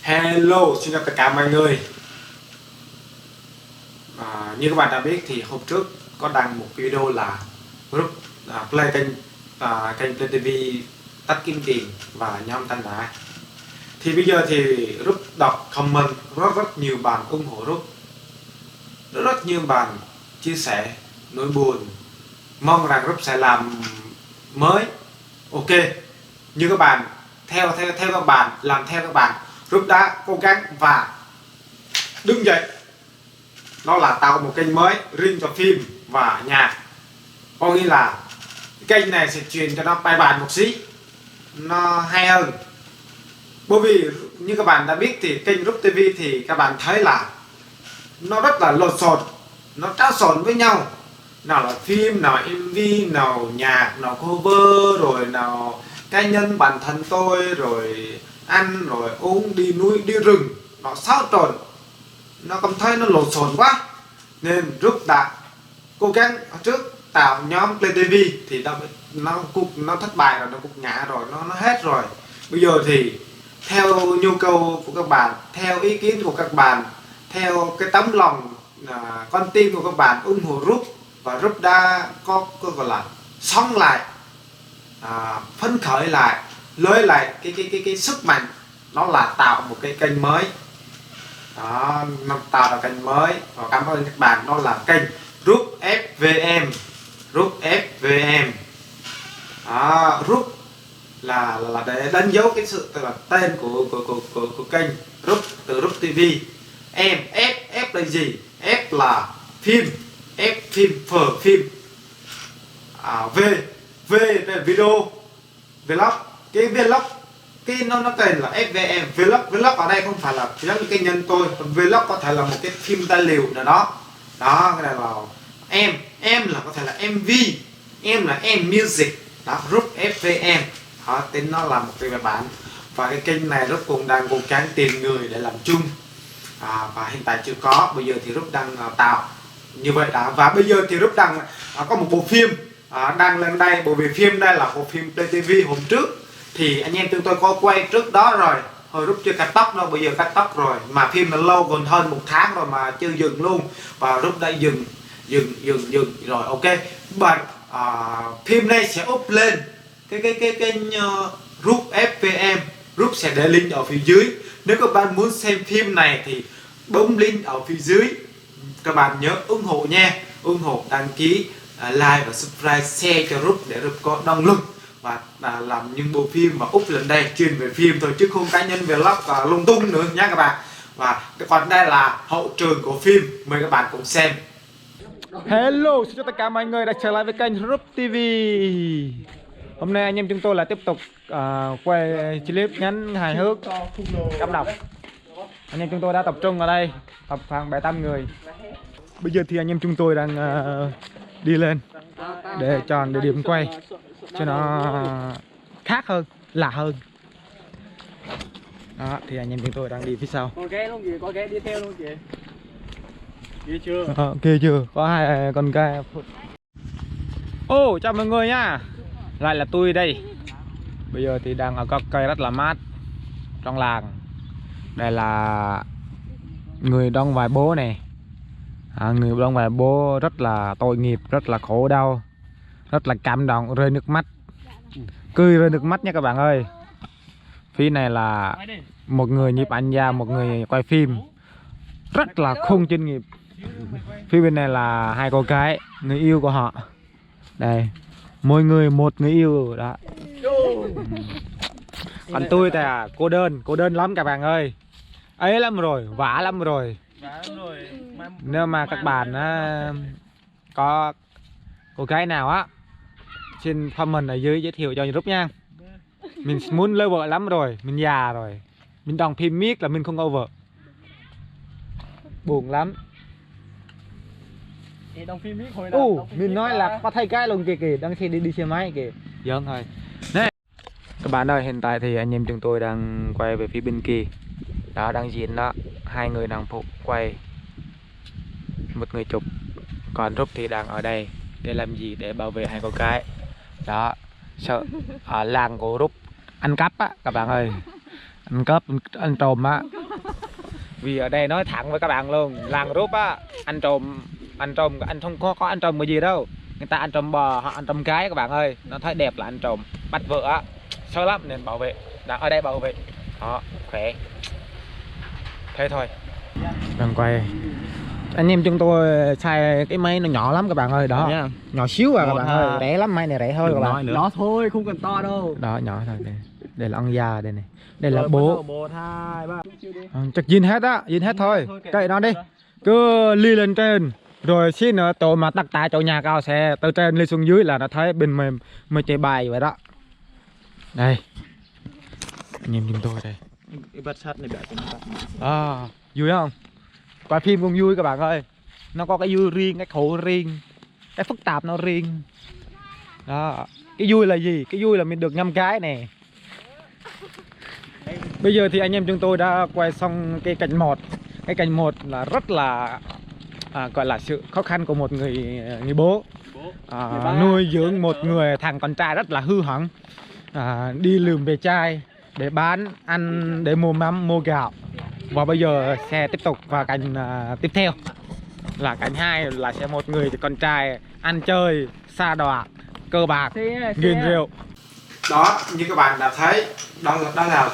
Hello, xin chào tất cả mọi người. Như các bạn đã biết thì hôm trước có đăng một video là group play kênh Play TV tắt kim tiền và nhóm Thanh Đã. Thì bây giờ thì group đọc comment rất nhiều bạn ủng hộ group, rất nhiều bạn chia sẻ nỗi buồn, mong rằng group sẽ làm mới. Ok, như các bạn theo các bạn, làm theo các bạn, group đã cố gắng và đứng dậy, đó là tạo một kênh mới riêng cho phim và nhạc. Có nghĩa là kênh này sẽ truyền cho nó bài bản một xí, nó hay hơn. Bởi vì như các bạn đã biết thì kênh Group TV thì các bạn thấy là nó rất là lộn xộn, nó trao xộn với nhau, nào là phim, nào MV, nào nhạc, nào cover, rồi nào cá nhân bản thân tôi, rồi ăn rồi uống, đi núi đi rừng, nó xáo trộn, nó cảm thấy nó lộn xộn quá, nên Group đã cố gắng trước tạo nhóm Play TV thì nó thất bại rồi, nó cục ngã rồi, nó hết rồi. Bây giờ thì theo nhu cầu của các bạn, theo ý kiến của các bạn, theo cái tấm lòng con tim của các bạn ủng hộ Group, và Group đã có gọi là sống lại, phấn khởi lại, lấy lại cái sức mạnh, nó là tạo một cái kênh mới. Đó, nó tạo ra kênh mới và cảm ơn các bạn. Đó là kênh Group FVM. Group FVM. Group là để đánh dấu cái sự tức là tên của kênh Group, từ Group TV. F là gì? F là phim, F phim, phở phim. V là video, vlog, cái vlog, cái nó tên là FVM. Vlog ở đây không phải là giống như cái nhân tôi, còn vlog có thể là một cái phim tài liệu nào đó. Đó, cái này là em là có thể là MV, em là em music. Đó, Group FVM. Đó, tên nó là một cái bài bản. Và cái kênh này Group cũng đang cố gắng tìm người để làm chung, và hiện tại chưa có. Bây giờ thì Group đang tạo như vậy đã. Và bây giờ thì Group đang có một bộ phim đang lên đây. Bởi vì phim đây là bộ phim Play TV hôm trước thì anh em chúng tôi có quay trước đó rồi, hồi Group chưa cắt tóc đâu, bây giờ cắt tóc rồi. Mà phim là lâu, còn hơn 1 tháng rồi mà chưa dừng luôn, và Group đã dừng rồi. Ok, bạn phim này sẽ up lên cái kênh Group FVM. Group sẽ để link ở phía dưới. Nếu các bạn muốn xem phim này thì bấm link ở phía dưới. Các bạn nhớ ủng hộ nha, ủng hộ, đăng ký, like và subscribe, share cho Group để Group có động lực và làm những bộ phim và úp lên đây chuyên về phim thôi, chứ không cá nhân vlog và lung tung nữa nha các bạn. Và còn đây là hậu trường của phim, mời các bạn cùng xem. Hello, xin chào tất cả mọi người đã trở lại với kênh Group TV. Hôm nay anh em chúng tôi lại tiếp tục quay clip ngắn hài hước cảm động. Anh em chúng tôi đã tập trung ở đây, tập khoảng 7-8 người. Bây giờ thì anh em chúng tôi đang đi lên để chọn địa điểm quay cho nó khác hơn, lạ hơn. Đó, thì anh em chúng tôi đang đi phía sau. Con ghé luôn kìa, có ghé đi theo luôn kìa. Ghê chưa? Kia chưa? Có 2 con gà. Ô, chào mọi người nha. Lại là tôi đây. Bây giờ thì đang ở gốc cây rất là mát trong làng. Đây là người đón vài bố này. Người đón vài bố rất là tội nghiệp, rất là khổ đau, rất là cảm động, rơi nước mắt, cười rơi nước mắt nha các bạn ơi. Phía này là một người nhiếp ảnh gia, một người quay phim rất là không chuyên nghiệp. Phía bên này là 2 cô gái, người yêu của họ. Đây, mỗi người một người yêu đó. Còn tôi thì cô đơn lắm các bạn ơi. Ấy lắm rồi, vã lắm rồi. Nếu mà các bạn có cô gái nào á, xin comment ở dưới giới thiệu cho Group nha. Mình muốn lấy vợ lắm rồi, mình già rồi, mình đóng phim miết là mình không có vợ, buồn lắm. Mình nói là có thấy cái luôn kìa, đang xe đi xe máy kìa. Giỡn thôi. Đấy. Các bạn ơi, hiện tại thì anh em chúng tôi đang quay về phía bên kia. Đó, đang diễn đó, 2 người đang phụ quay, một người chụp, còn Group thì đang ở đây để làm gì? Để bảo vệ 2 cô gái. Đó, sợ ở làng của Group ăn cắp á các bạn ơi. ăn cắp ăn trộm á. Vì ở đây nói thẳng với các bạn luôn, làng Rúp á, ăn trộm anh không có ăn trộm cái gì đâu, người ta ăn trộm bò, họ ăn trộm cái các bạn ơi, nó thấy đẹp là ăn trộm, bắt vợ á, sâu lắm nên bảo vệ, đã ở đây bảo vệ, họ khỏe, thế thôi. Đang quay, anh em chúng tôi xài cái máy nó nhỏ lắm các bạn ơi, đó, Nha. nhỏ xíu à các Một bạn ha. ơi, rẻ lắm, máy này rẻ thôi các bạn, Nó thôi không cần to đâu. đó nhỏ thôi, đây là ông già đây này, đây là Rồi, bắt bố. đầu 1, 2, 3. Chắc zin hết á, zin hết thôi, kệ nó đi, cứ đi lên trên rồi xin nữa tổ mà tắc tại chỗ nhà cao xe từ trên lên xuống dưới là nó thấy bên mình chơi bài vậy đó. Đây anh em chúng tôi đây, Cái bật sắt này bẻ cái bật. vui không, coi phim cũng vui các bạn ơi, nó có cái vui riêng, cái khổ riêng, cái phức tạp nó riêng đó. Cái vui là gì, cái vui là mình được ngắm cái nè. Bây giờ thì anh em chúng tôi đã quay xong cái cảnh 1. Cái cảnh 1 là rất là gọi là sự khó khăn của một người bố nuôi dưỡng một người thằng con trai rất là hư hỏng, đi lườm về trai để bán ăn, để mua mắm mua gạo. Và bây giờ sẽ tiếp tục vào cảnh tiếp theo là cảnh 2 là sẽ một người con trai ăn chơi sa đọa cờ bạc nghiện rượu. Đó như các bạn đã thấy, đó là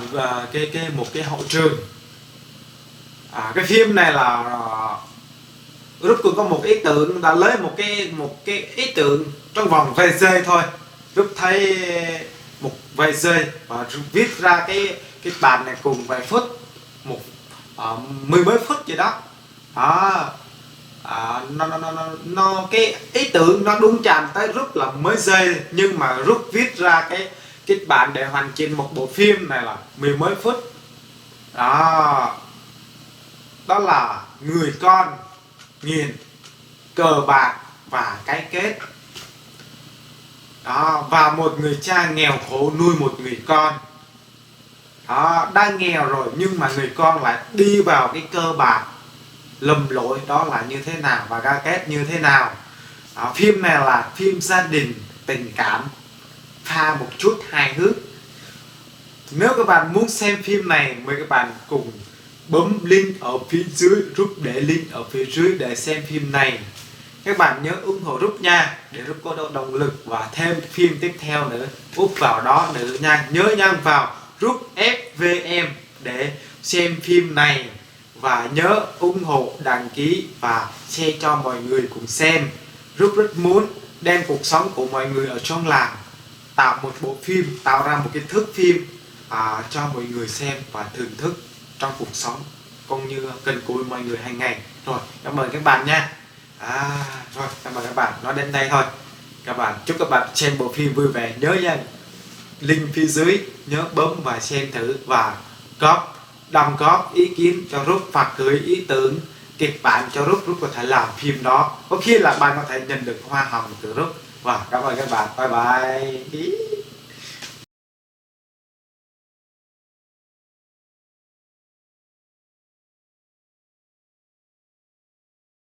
một cái hậu trường. Cái phim này là Rút cũng có một ý tưởng, đã lấy một cái ý tưởng trong vòng vài giây thôi. Rút thấy một vài giây và viết ra cái bản này cùng vài phút, mười mấy phút gì đó. Nó cái ý tưởng nó đúng chạm tới Rút là mấy giây, nhưng mà Rút viết ra cái kịch bản để hoàn chỉnh một bộ phim này là mười mấy phút. Đó là người con nghiền cờ bạc và cái kết. Và một người cha nghèo khổ nuôi một người con. Đang nghèo rồi nhưng mà người con lại đi vào cái cơ bạc, lầm lỗi đó là như thế nào và cái kết như thế nào. Phim này là phim gia đình tình cảm pha một chút hài hước. Nếu các bạn muốn xem phim này, mời các bạn cùng bấm link ở phía dưới, Rút để link ở phía dưới để xem phim này. Các bạn nhớ ủng hộ Rút nha, để Rút có động lực và thêm phim tiếp theo nữa úp vào đó nữa nha. Nhớ nhăng vào Rút FVM để xem phim này, và nhớ ủng hộ, đăng ký và share cho mọi người cùng xem. Rút rất muốn đem cuộc sống của mọi người ở trong làng tạo một bộ phim, tạo ra một cái thước phim cho mọi người xem và thưởng thức trong cuộc sống cũng như gần gũi mọi người hàng ngày. Rồi, cảm ơn các bạn nha. Rồi, cảm ơn các bạn, nói đến đây thôi. Các bạn, chúc các bạn xem bộ phim vui vẻ. Nhớ nha, link phía dưới nhớ bấm và xem thử và đóng góp ý kiến cho Rút, và gửi ý tưởng kịch bản cho Rút có thể làm phim đó. Có khi là bạn có thể nhận được hoa hồng từ Rút. Và cảm ơn các bạn, bye bye.